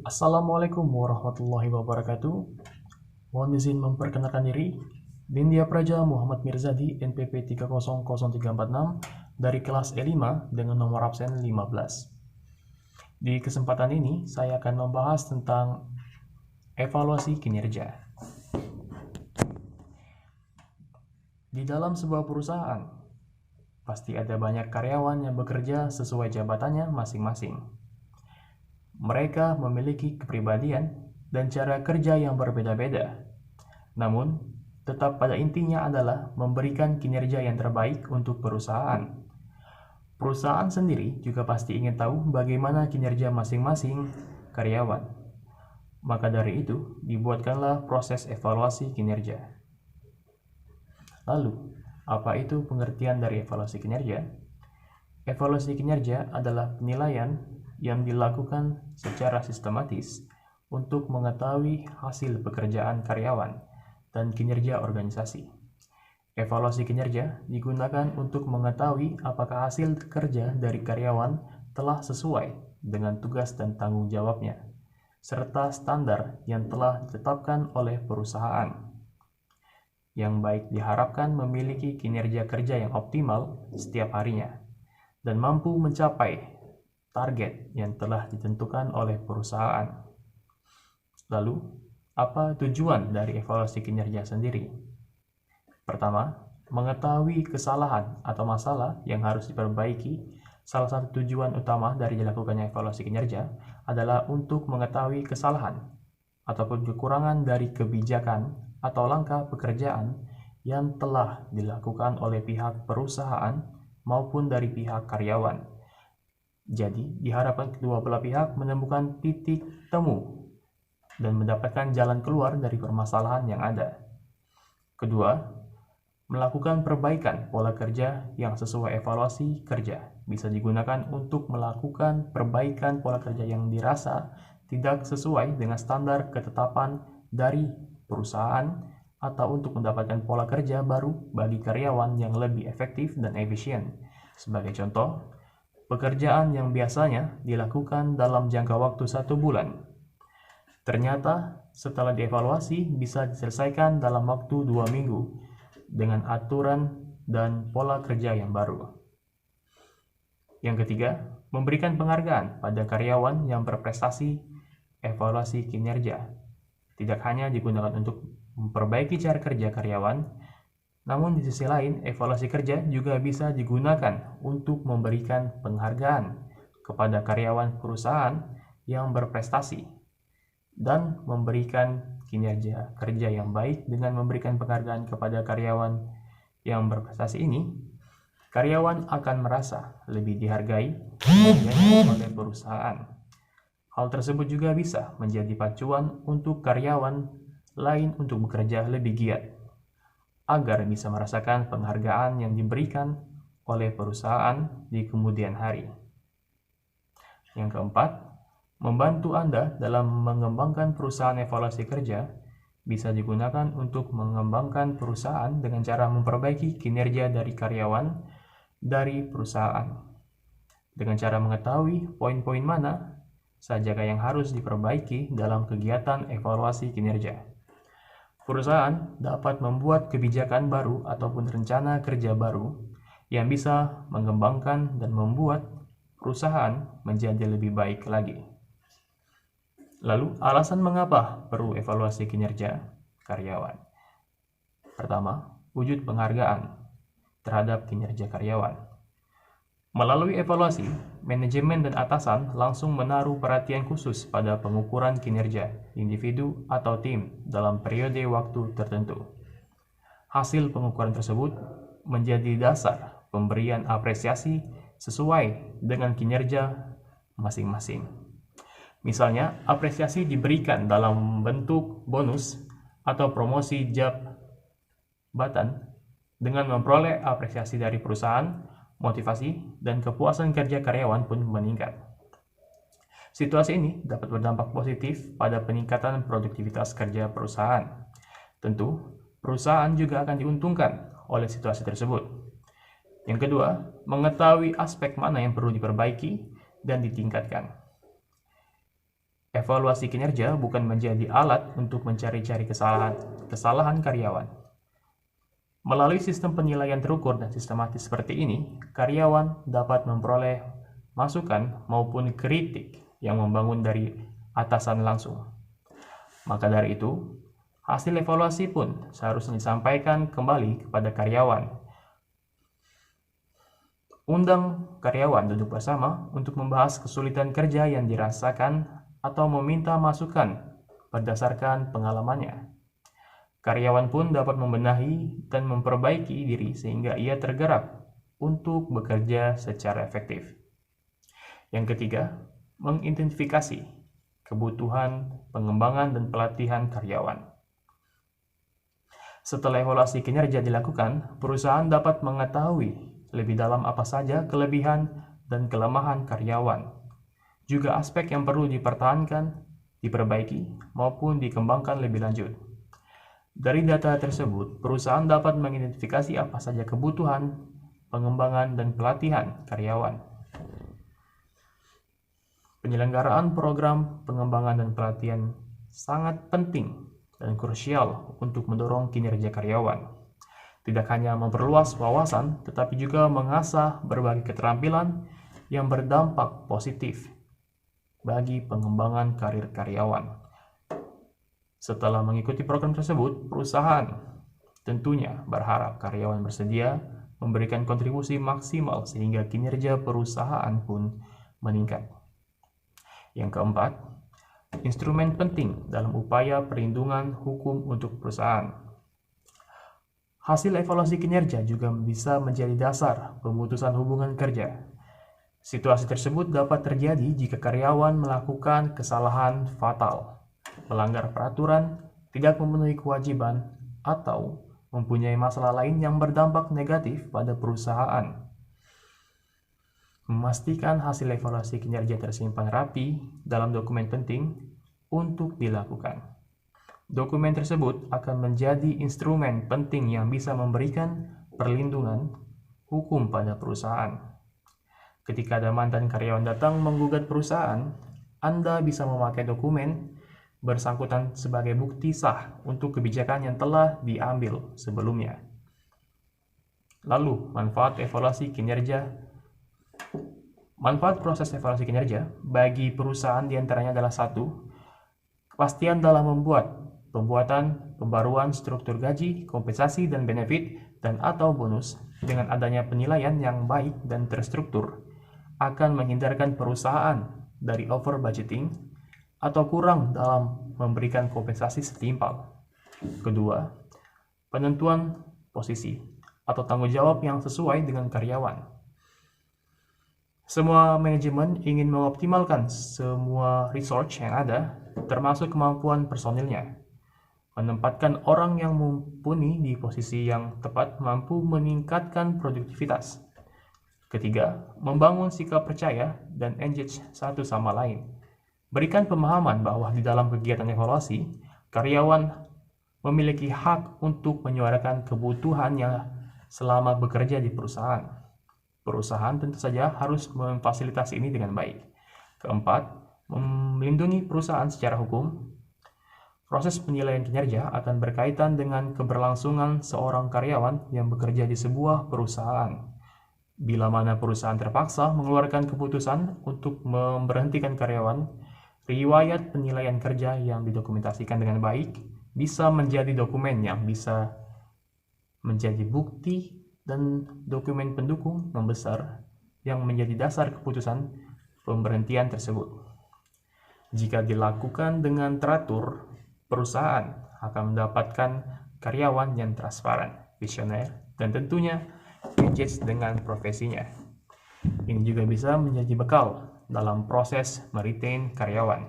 Assalamualaikum warahmatullahi wabarakatuh. Mohon izin memperkenalkan diri. Nindya Praja Muhammad Mirzadi, NPP 300346 dari kelas E5 dengan nomor absen 15. Di kesempatan ini, saya akan membahas tentang evaluasi kinerja. Di dalam sebuah perusahaan, pasti ada banyak karyawan yang bekerja sesuai jabatannya masing-masing. Mereka memiliki kepribadian dan cara kerja yang berbeda-beda. Namun, tetap pada intinya adalah memberikan kinerja yang terbaik untuk perusahaan. Perusahaan sendiri juga pasti ingin tahu bagaimana kinerja masing-masing karyawan. Maka dari itu, dibuatkanlah proses evaluasi kinerja. Lalu, apa itu pengertian dari evaluasi kinerja? Evaluasi kinerja adalah penilaian yang dilakukan secara sistematis untuk mengetahui hasil pekerjaan karyawan dan kinerja organisasi. Evaluasi kinerja digunakan untuk mengetahui apakah hasil kerja dari karyawan telah sesuai dengan tugas dan tanggung jawabnya, serta standar yang telah ditetapkan oleh perusahaan. Yang baik diharapkan memiliki kinerja kerja yang optimal setiap harinya dan mampu mencapai target yang telah ditentukan oleh perusahaan. Lalu, apa tujuan dari evaluasi kinerja sendiri? Pertama, mengetahui kesalahan atau masalah yang harus diperbaiki. Salah satu tujuan utama dari dilakukannya evaluasi kinerja adalah untuk mengetahui kesalahan ataupun kekurangan dari kebijakan atau langkah pekerjaan yang telah dilakukan oleh pihak perusahaan maupun dari pihak karyawan. Jadi, diharapkan kedua belah pihak menemukan titik temu dan mendapatkan jalan keluar dari permasalahan yang ada. Kedua, melakukan perbaikan pola kerja yang sesuai evaluasi kerja. Bisa digunakan untuk melakukan perbaikan pola kerja yang dirasa tidak sesuai dengan standar ketetapan dari perusahaan atau untuk mendapatkan pola kerja baru bagi karyawan yang lebih efektif dan efisien. Sebagai contoh, pekerjaan yang biasanya dilakukan dalam jangka waktu 1 bulan, ternyata setelah dievaluasi bisa diselesaikan dalam waktu 2 minggu dengan aturan dan pola kerja yang baru. Yang ketiga, memberikan penghargaan pada karyawan yang berprestasi. Evaluasi kinerja tidak hanya digunakan untuk memperbaiki cara kerja karyawan, namun di sisi lain, evaluasi kerja juga bisa digunakan untuk memberikan penghargaan kepada karyawan perusahaan yang berprestasi dan memberikan kinerja kerja yang baik. Dengan memberikan penghargaan kepada karyawan yang berprestasi ini, karyawan akan merasa lebih dihargai oleh perusahaan. Hal tersebut juga bisa menjadi pacuan untuk karyawan lain untuk bekerja lebih giat agar bisa merasakan penghargaan yang diberikan oleh perusahaan di kemudian hari. Yang keempat, membantu Anda dalam mengembangkan perusahaan. Evaluasi kerja bisa digunakan untuk mengembangkan perusahaan dengan cara memperbaiki kinerja dari karyawan dari perusahaan. Dengan cara mengetahui poin-poin mana saja yang harus diperbaiki dalam kegiatan evaluasi kinerja. Perusahaan dapat membuat kebijakan baru ataupun rencana kerja baru yang bisa mengembangkan dan membuat perusahaan menjadi lebih baik lagi. Lalu, alasan mengapa perlu evaluasi kinerja karyawan? Pertama, wujud penghargaan terhadap kinerja karyawan. Melalui evaluasi, manajemen dan atasan langsung menaruh perhatian khusus pada pengukuran kinerja individu atau tim dalam periode waktu tertentu. Hasil pengukuran tersebut menjadi dasar pemberian apresiasi sesuai dengan kinerja masing-masing. Misalnya, apresiasi diberikan dalam bentuk bonus atau promosi jabatan. Dengan memperoleh apresiasi dari perusahaan, motivasi dan kepuasan kerja karyawan pun meningkat. Situasi ini dapat berdampak positif pada peningkatan produktivitas kerja perusahaan. Tentu, perusahaan juga akan diuntungkan oleh situasi tersebut. Yang kedua, mengetahui aspek mana yang perlu diperbaiki dan ditingkatkan. Evaluasi kinerja bukan menjadi alat untuk mencari-cari kesalahan karyawan. Melalui sistem penilaian terukur dan sistematis seperti ini, karyawan dapat memperoleh masukan maupun kritik yang membangun dari atasan langsung. Maka dari itu, hasil evaluasi pun seharusnya disampaikan kembali kepada karyawan. Undang karyawan duduk bersama untuk membahas kesulitan kerja yang dirasakan atau meminta masukan berdasarkan pengalamannya. Karyawan pun dapat membenahi dan memperbaiki diri sehingga ia tergerak untuk bekerja secara efektif. Yang ketiga, mengidentifikasi kebutuhan, pengembangan, dan pelatihan karyawan. Setelah evaluasi kinerja dilakukan, perusahaan dapat mengetahui lebih dalam apa saja kelebihan dan kelemahan karyawan, juga aspek yang perlu dipertahankan, diperbaiki, maupun dikembangkan lebih lanjut. Dari data tersebut, perusahaan dapat mengidentifikasi apa saja kebutuhan, pengembangan, dan pelatihan karyawan. Penyelenggaraan program pengembangan dan pelatihan sangat penting dan krusial untuk mendorong kinerja karyawan. Tidak hanya memperluas wawasan, tetapi juga mengasah berbagai keterampilan yang berdampak positif bagi pengembangan karir karyawan. Setelah mengikuti program tersebut, perusahaan tentunya berharap karyawan bersedia memberikan kontribusi maksimal sehingga kinerja perusahaan pun meningkat. Yang keempat, instrumen penting dalam upaya perlindungan hukum untuk perusahaan. Hasil evaluasi kinerja juga bisa menjadi dasar pemutusan hubungan kerja. Situasi tersebut dapat terjadi jika karyawan melakukan kesalahan fatal, melanggar peraturan, tidak memenuhi kewajiban, atau mempunyai masalah lain yang berdampak negatif pada perusahaan. Memastikan hasil evaluasi kinerja tersimpan rapi dalam dokumen penting untuk dilakukan. Dokumen tersebut akan menjadi instrumen penting yang bisa memberikan perlindungan hukum pada perusahaan. Ketika ada mantan karyawan datang menggugat perusahaan, Anda bisa memakai dokumen bersangkutan sebagai bukti sah untuk kebijakan yang telah diambil sebelumnya. Lalu, manfaat proses evaluasi kinerja bagi perusahaan diantaranya adalah 1. Kepastian dalam pembaruan struktur gaji, kompensasi, dan benefit, dan atau bonus dengan adanya penilaian yang baik dan terstruktur akan menghindarkan perusahaan dari over budgeting atau kurang dalam memberikan kompensasi setimpal. Kedua, penentuan posisi atau tanggung jawab yang sesuai dengan karyawan. Semua manajemen ingin mengoptimalkan semua resource yang ada, termasuk kemampuan personilnya. Menempatkan orang yang mumpuni di posisi yang tepat mampu meningkatkan produktivitas. Ketiga, membangun sikap percaya dan engage satu sama lain. Berikan pemahaman bahwa di dalam kegiatan evaluasi, karyawan memiliki hak untuk menyuarakan kebutuhannya selama bekerja di perusahaan. Perusahaan tentu saja harus memfasilitasi ini dengan baik. Keempat, melindungi perusahaan secara hukum. Proses penilaian kinerja akan berkaitan dengan keberlangsungan seorang karyawan yang bekerja di sebuah perusahaan. Bila mana perusahaan terpaksa mengeluarkan keputusan untuk memberhentikan karyawan, riwayat penilaian kerja yang didokumentasikan dengan baik bisa menjadi dokumen yang bisa menjadi bukti dan dokumen pendukung membesar yang menjadi dasar keputusan pemberhentian tersebut. Jika dilakukan dengan teratur, perusahaan akan mendapatkan karyawan yang transparan, visioner, dan tentunya engage dengan profesinya. Ini juga bisa menjadi bekal dalam proses meretain karyawan.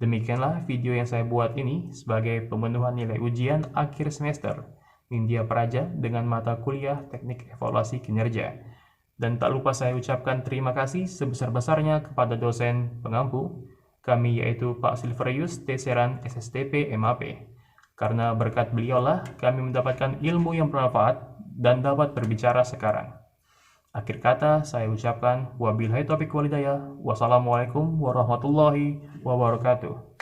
Demikianlah video yang saya buat ini sebagai pemenuhan nilai ujian akhir semester Nindya Praja dengan mata kuliah Teknik Evaluasi Kinerja. Dan tak lupa saya ucapkan terima kasih sebesar-besarnya kepada dosen pengampu kami yaitu Pak Silverius Teseran SSTP MAP. Karena berkat beliaulah kami mendapatkan ilmu yang bermanfaat dan dapat berbicara sekarang. Akhir kata saya ucapkan wabillahi taufiq wal hidayah. Wassalamualaikum warahmatullahi wabarakatuh.